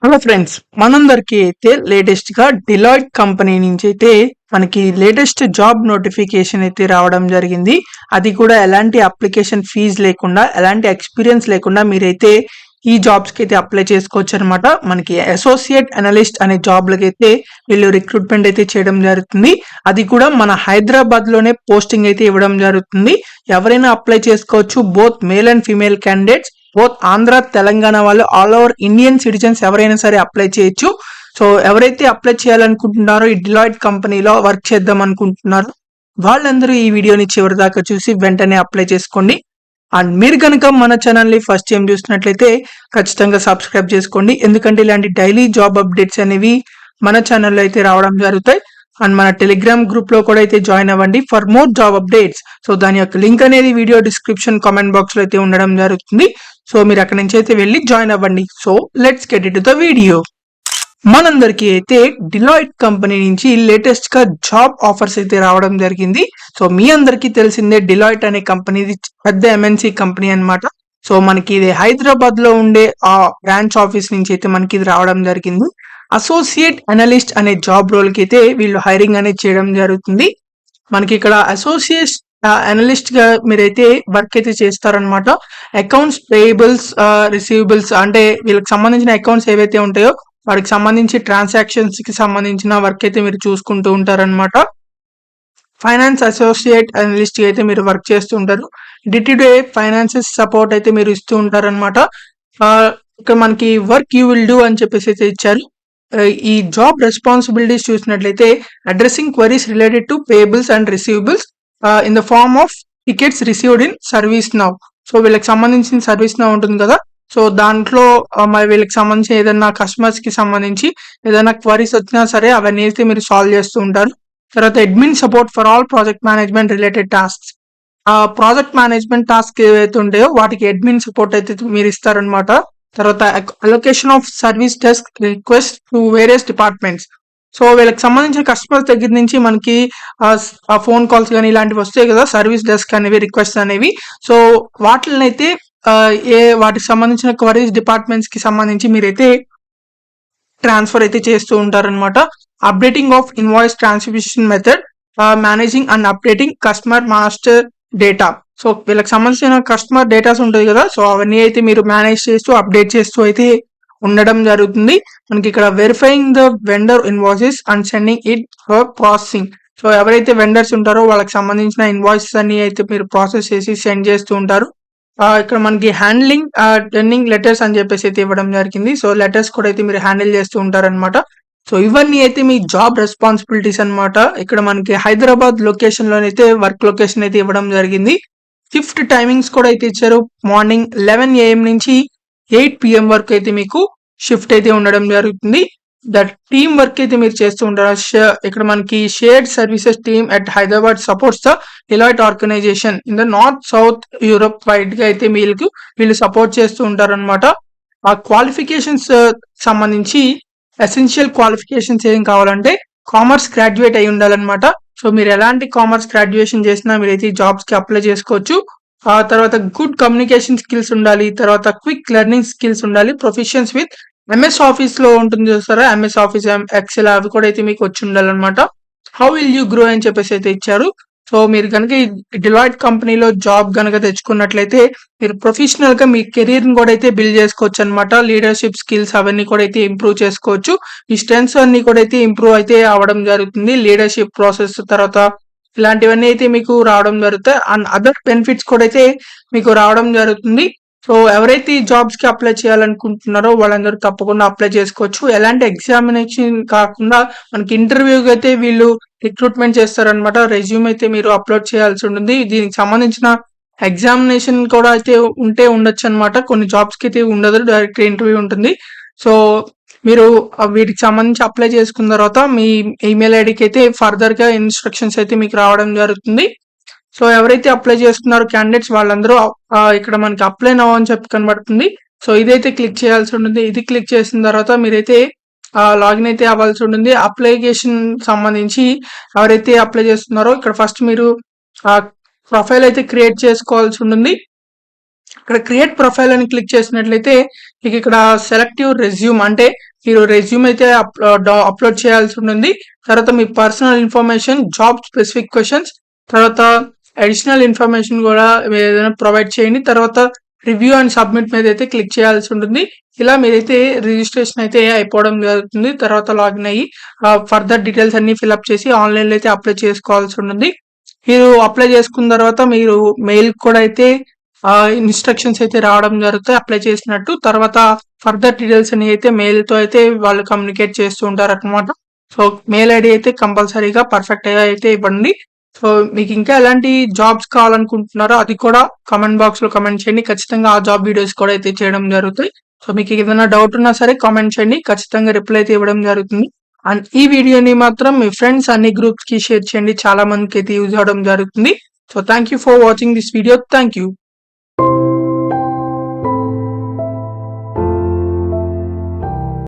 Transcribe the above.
Hello friends, మనందరికీ అయితే latest గా డిలాయిట్ కంపెనీ నుంచి అయితే మనకి లేటెస్ట్ జాబ్ నోటిఫికేషన్ అయితే రావడం జరిగింది. అది కూడా ఎలాంటి అప్లికేషన్ ఫీజ్ లేకుండా, ఎలాంటి ఎక్స్పీరియన్స్ లేకుండా మీరైతే ఈ జాబ్స్ కి అయితే అప్లై చేసుకోవచ్చు అనమాట. మనకి అసోసియేట్ అనలిస్ట్ అనే జాబ్లకి అయితే వీళ్ళు రిక్రూట్మెంట్ అయితే చేయడం జరుగుతుంది. అది కూడా మన హైదరాబాద్ లోనే పోస్టింగ్ అయితే ఇవ్వడం జరుగుతుంది. ఎవరైనా అప్లై చేసుకోవచ్చు, both male and female candidates. Both Andhra Telangana వాళ్ళు ఆల్ ఓవర్ ఇండియన్ సిటిజన్స్ ఎవరైనా సరే అప్లై చేయొచ్చు. సో ఎవరైతే అప్లై చేయాలనుకుంటున్నారో, ఈ డిలాయిట్ కంపెనీలో వర్క్ చేద్దాం అనుకుంటున్నారో వాళ్ళందరూ ఈ వీడియోని చివరి దాకా చూసి వెంటనే అప్లై చేసుకోండి. అండ్ మీరు కనుక మన ఛానల్ని ఫస్ట్ టైం చూసినట్లయితే ఖచ్చితంగా సబ్స్క్రైబ్ చేసుకోండి. ఎందుకంటే ఇలాంటి డైలీ జాబ్ అప్డేట్స్ అనేవి మన ఛానల్లో అయితే రావడం జరుగుతాయి. అండ్ మన టెలిగ్రామ్ గ్రూప్ లో కూడా అయితే జాయిన్ అవ్వండి for more job updates. So దాని యొక్క లింక్ అనేది వీడియో డిస్క్రిప్షన్ కామెంట్ బాక్స్ లో అయితే ఉండడం జరుగుతుంది. సో మీరు అక్కడి నుంచి అయితే వెళ్ళి జాయిన్ అవ్వండి. So let's get it to the video. మనందరికీ అయితే డిలాయిట్ కంపెనీ నుంచి లేటెస్ట్ గా జాబ్ ఆఫర్స్ అయితే రావడం జరిగింది. సో మీ అందరికీ తెలిసిందే, డిలాయిట్ అనే కంపెనీ పెద్ద ఎంఎన్సి కంపెనీ అన్నమాట. సో మనకి ఇది హైదరాబాద్ లో ఉండే ఆ బ్రాంచ్ ఆఫీస్ నుంచి అయితే మనకి ఇది రావడం జరిగింది. అసోసియేట్ అనలిస్ట్ అనే జాబ్ రోల్ కి అయితే వీళ్ళు హైరింగ్ అనేది చేయడం జరుగుతుంది. మనకి ఇక్కడ అసోసియేట్ అనలిస్ట్ గా మీరైతే వర్క్ అయితే చేస్తారనమాట. అకౌంట్స్ పేయబుల్స్, రిసీవబుల్స్ అంటే వీళ్ళకి సంబంధించిన అకౌంట్స్ ఏవైతే ఉంటాయో వాటికి సంబంధించి ట్రాన్సాక్షన్స్ కి సంబంధించిన వర్క్ అయితే మీరు చూసుకుంటూ ఉంటారనమాట. ఫైనాన్స్ అసోసియేట్ అనలిస్ట్ అయితే మీరు వర్క్ చేస్తూ ఉంటారు. Day to day finances support అయితే మీరు ఇస్తూ ఉంటారనమాట. ఇక్కడ మనకి వర్క్ యూ విల్ డూ అని చెప్పేసి అయితే ఇచ్చారు. ఈ జాబ్ రెస్పాన్సిబిలిటీస్ చూసినట్లయితే addressing queries related to payables and receivables in the form of tickets received in ServiceNow. So వీళ్ళకి సంబంధించిన సర్వీస్ నౌ ఉంటుంది కదా, సో దాంట్లో మరి వీళ్ళకి సంబంధించి ఏదైనా కస్టమర్స్ కి సంబంధించి ఏదైనా క్వరీస్ వచ్చినా సరే అవన్నీ అయితే మీరు సాల్వ్ చేస్తూ ఉంటారు. తర్వాత admin support for all project management related tasks. Project management task ఏవైతే ఉంటాయో వాటికి అడ్మిన్ సపోర్ట్ అయితే మీరు ఇస్తారనమాట. తర్వాత allocation of service desk request to various departments. So వీళ్ళకి సంబంధించిన కస్టమర్స్ దగ్గర నుంచి మనకి ఫోన్ కాల్స్ కానీ ఇలాంటివి వస్తాయి కదా, సర్వీస్ డెస్క్ అనేవి, రిక్వెస్ట్ అనేవి. సో వాటిని అయితే వాటికి సంబంధించిన క్వరీస్ డిపార్ట్మెంట్స్ కి సంబంధించి మీరైతే ట్రాన్స్ఫర్ అయితే చేస్తూ ఉంటారనమాట. Updating of invoice transmission method, managing and updating customer master data. So వీళ్ళకి సంబంధించిన కస్టమర్ డేటాస్ ఉంటుంది కదా, సో అవన్నీ అయితే మీరు మేనేజ్ చేస్తూ అప్డేట్ చేస్తూ అయితే ఉండడం జరుగుతుంది. మనకి ఇక్కడ verifying the vendor invoices and sending it for processing. So ఎవరైతే వెండర్స్ ఉంటారో వాళ్ళకి సంబంధించిన ఇన్వాయిసెస్ అన్ని అయితే మీరు ప్రాసెస్ చేసి సెండ్ చేస్తూ ఉంటారు. ఇక్కడ మనకి హ్యాండ్లింగ్ టెండింగ్ లెటర్స్ అని చెప్పేసి అయితే ఇవ్వడం జరిగింది. సో లెటర్స్ కూడా అయితే మీరు హ్యాండిల్ చేస్తూ ఉంటారనమాట. సో ఇవన్నీ అయితే మీ జాబ్ రెస్పాన్సిబిలిటీస్ అనమాట. ఇక్కడ మనకి హైదరాబాద్ లొకేషన్ లోనైతే వర్క్ లొకేషన్ అయితే ఇవ్వడం జరిగింది. షిఫ్ట్ టైమింగ్స్ కూడా అయితే ఇచ్చారు. మార్నింగ్ 11 AM నుంచి 8 PM వరకు అయితే మీకు షిఫ్ట్ అయితే ఉండడం జరుగుతుంది. దట్ టీమ్ వర్క్ అయితే మీరు చేస్తూ ఉంటారు. ఇక్కడ మనకి shared services team at Hyderabad supports the Deloitte organisation in the north south Europe wide గా అయితే వీళ్ళు సపోర్ట్ చేస్తూ ఉంటారు అనమాట. ఆ క్వాలిఫికేషన్స్ సంబంధించి ఎసెన్షియల్ క్వాలిఫికేషన్స్ ఏం కావాలంటే కామర్స్ గ్రాడ్యుయేట్ అయి ఉండాలన్నమాట. సో మీరు ఎలాంటి కామర్స్ గ్రాడ్యుయేషన్ చేసినా మీరైతే జాబ్స్ కి అప్లై చేసుకోవచ్చు. ఆ తర్వాత గుడ్ కమ్యూనికేషన్ స్కిల్స్ ఉండాలి, తర్వాత క్విక్ లెర్నింగ్ స్కిల్స్ ఉండాలి, ప్రొఫెషన్స్ విత్ ఎంఎస్ ఆఫీస్ లో ఉంటుంది చూస్తారా, ఎంఎస్ ఆఫీస్, ఎక్సెల్ అవి కూడా అయితే మీకు వచ్చి ఉండాలన్నమాట. హౌ విల్ యూ గ్రో అని చెప్పేసి అయితే ఇచ్చారు. సో మీరు కనుక ఈ డిలాయిట్ కంపెనీలో జాబ్ కనుక తెచ్చుకున్నట్లయితే మీరు ప్రొఫెషనల్ గా మీ కెరీర్ ని కూడా అయితే బిల్డ్ చేసుకోవచ్చు అనమాట. లీడర్షిప్ స్కిల్స్ అవన్నీ కూడా అయితే ఇంప్రూవ్ చేసుకోవచ్చు. మీ స్ట్రెంగ్స్ అన్ని కూడా అయితే ఇంప్రూవ్ అయితే అవడం జరుగుతుంది. లీడర్షిప్ ప్రాసెస్ తర్వాత ఇలాంటివన్నీ అయితే మీకు రావడం జరుగుతాయి. అండ్ అదర్ బెనిఫిట్స్ కూడా అయితే మీకు రావడం జరుగుతుంది. సో ఎవరైతే ఈ జాబ్స్ కి అప్లై చేయాలనుకుంటున్నారో వాళ్ళందరూ తప్పకుండా అప్లై చేసుకోవచ్చు. ఎలాంటి ఎగ్జామినేషన్ కాకుండా మనకి ఇంటర్వ్యూకి అయితే వీళ్ళు రిక్రూట్మెంట్ చేస్తారనమాట. రెజ్యూమ్ అయితే మీరు అప్లోడ్ చేయాల్సి ఉంటుంది. దీనికి సంబంధించిన ఎగ్జామినేషన్ కూడా అయితే ఉండొచ్చు అనమాట. కొన్ని జాబ్స్ కి అయితే ఉండదు, డైరెక్ట్ ఇంటర్వ్యూ ఉంటుంది. సో మీరు వీటికి సంబంధించి అప్లై చేసుకున్న తర్వాత మీ ఈమెయిల్ ఐడికి అయితే ఫర్దర్ గా ఇన్స్ట్రక్షన్స్ అయితే మీకు రావడం జరుగుతుంది. సో ఎవరైతే అప్లై చేసుకున్నారో క్యాండిడేట్స్ వాళ్ళందరూ ఇక్కడ మనకి అప్లై నౌ అని చెప్పి కనబడుతుంది. సో ఇదైతే క్లిక్ చేయాల్సి ఉంటుంది. ఇది క్లిక్ చేసిన తర్వాత మీరైతే లాగిన్ అయితే అవ్వాల్సి ఉంటుంది. అప్లికేషన్ సంబంధించి ఎవరైతే అప్లై చేస్తున్నారో ఇక్కడ ఫస్ట్ మీరు ప్రొఫైల్ అయితే క్రియేట్ చేసుకోవాల్సి ఉంటుంది. ఇక్కడ క్రియేట్ ప్రొఫైల్ అని క్లిక్ చేసినట్లయితే మీకు ఇక్కడ సెలెక్టివ్ రెజ్యూమ్ అంటే మీరు రెజ్యూమ్ అయితే అప్లోడ్ చేయాల్సి ఉంటుంది. తర్వాత మీ personal information, job specific questions, తర్వాత అడిషనల్ ఇన్ఫర్మేషన్ కూడా ఏదైనా ప్రొవైడ్ చేయండి. తర్వాత రివ్యూ అండ్ సబ్మిట్ మీద అయితే క్లిక్ చేయాల్సి ఉంటుంది. ఇలా మీరైతే రిజిస్ట్రేషన్ అయితే అయిపోవడం జరుగుతుంది. తర్వాత లాగిన్ అయ్యి ఫర్దర్ డీటెయిల్స్ అన్ని ఫిల్అప్ చేసి ఆన్లైన్లో అయితే అప్లై చేసుకోవాల్సి ఉంటుంది. మీరు అప్లై చేసుకున్న తర్వాత మీరు మెయిల్ కూడా అయితే ఇన్స్ట్రక్షన్స్ అయితే రావడం జరుగుతాయి అప్లై చేసినట్టు. తర్వాత ఫర్దర్ డీటెయిల్స్ అని అయితే మెయిల్ తో అయితే వాళ్ళు కమ్యూనికేట్ చేస్తూ ఉంటారు అనమాట. సో మెయిల్ ఐడి అయితే కంపల్సరీగా పర్ఫెక్ట్ అయితే ఇవ్వండి. సో మీకు ఇంకా ఎలాంటి జాబ్స్ కావాలనుకుంటున్నారో అది కూడా కామెంట్ బాక్స్ లో కమెంట్ చేయండి. ఖచ్చితంగా ఆ జాబ్ వీడియోస్ కూడా అయితే చేయడం జరుగుతాయి. సో మీకు ఏదైనా డౌట్ ఉన్నా సరే కామెంట్ చేయండి, ఖచ్చితంగా రిప్లై అయితే ఇవ్వడం జరుగుతుంది. అండ్ ఈ వీడియోని మాత్రం మీ ఫ్రెండ్స్ అన్ని గ్రూప్స్ కి షేర్ చేయండి, చాలా మందికి అయితే యూజ్ అవడం జరుగుతుంది. So thank you for watching this video. Thank you.